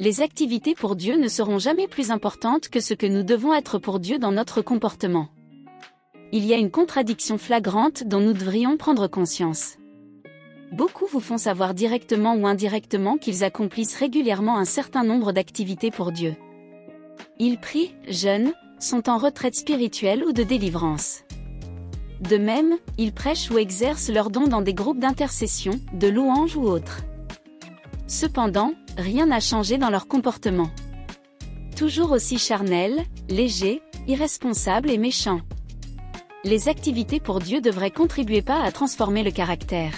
Les activités pour Dieu ne seront jamais plus importantes que ce que nous devons être pour Dieu dans notre comportement. Il y a une contradiction flagrante dont nous devrions prendre conscience. Beaucoup vous font savoir directement ou indirectement qu'ils accomplissent régulièrement un certain nombre d'activités pour Dieu. Ils prient, jeûnent, sont en retraite spirituelle ou de délivrance. De même, ils prêchent ou exercent leurs dons dans des groupes d'intercession, de louanges ou autres. Cependant, rien n'a changé dans leur comportement. Toujours aussi charnels, légers, irresponsables et méchants. Les activités pour Dieu devraient contribuer pas à transformer le caractère.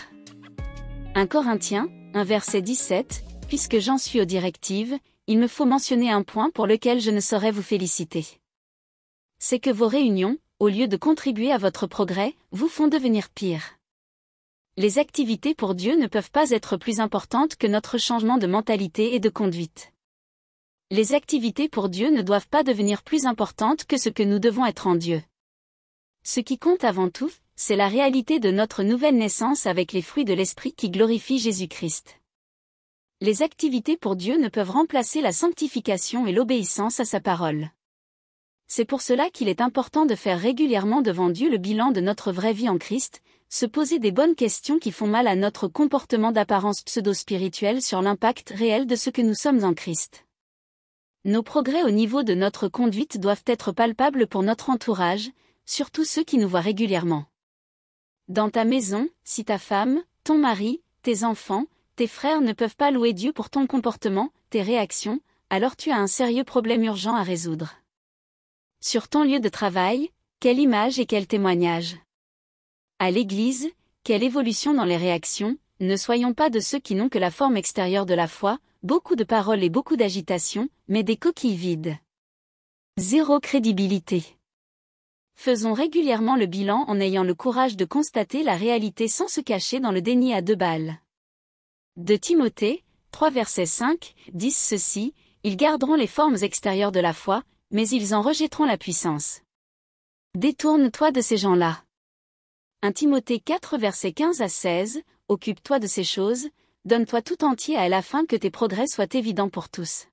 1 Corinthiens, 1 verset 17, puisque j'en suis aux directives, il me faut mentionner un point pour lequel je ne saurais vous féliciter. C'est que vos réunions, au lieu de contribuer à votre progrès, vous font devenir pire. Les activités pour Dieu ne peuvent pas être plus importantes que notre changement de mentalité et de conduite. Les activités pour Dieu ne doivent pas devenir plus importantes que ce que nous devons être en Dieu. Ce qui compte avant tout, c'est la réalité de notre nouvelle naissance avec les fruits de l'Esprit qui glorifient Jésus-Christ. Les activités pour Dieu ne peuvent remplacer la sanctification et l'obéissance à sa parole. C'est pour cela qu'il est important de faire régulièrement devant Dieu le bilan de notre vraie vie en Christ, se poser des bonnes questions qui font mal à notre comportement d'apparence pseudo-spirituelle sur l'impact réel de ce que nous sommes en Christ. Nos progrès au niveau de notre conduite doivent être palpables pour notre entourage, surtout ceux qui nous voient régulièrement. Dans ta maison, si ta femme, ton mari, tes enfants, tes frères ne peuvent pas louer Dieu pour ton comportement, tes réactions, alors tu as un sérieux problème urgent à résoudre. Sur ton lieu de travail, quelle image et quel témoignage? À l'église, quelle évolution dans les réactions? Ne soyons pas de ceux qui n'ont que la forme extérieure de la foi, beaucoup de paroles et beaucoup d'agitation, mais des coquilles vides. Zéro crédibilité. Faisons régulièrement le bilan en ayant le courage de constater la réalité sans se cacher dans le déni à deux balles. De Timothée, 3 versets 5, disent ceci, ils garderont les formes extérieures de la foi, mais ils en rejetteront la puissance. Détourne-toi de ces gens-là. 1 Timothée 4 versets 15 à 16, occupe-toi de ces choses, donne-toi tout entier à elle afin que tes progrès soient évidents pour tous.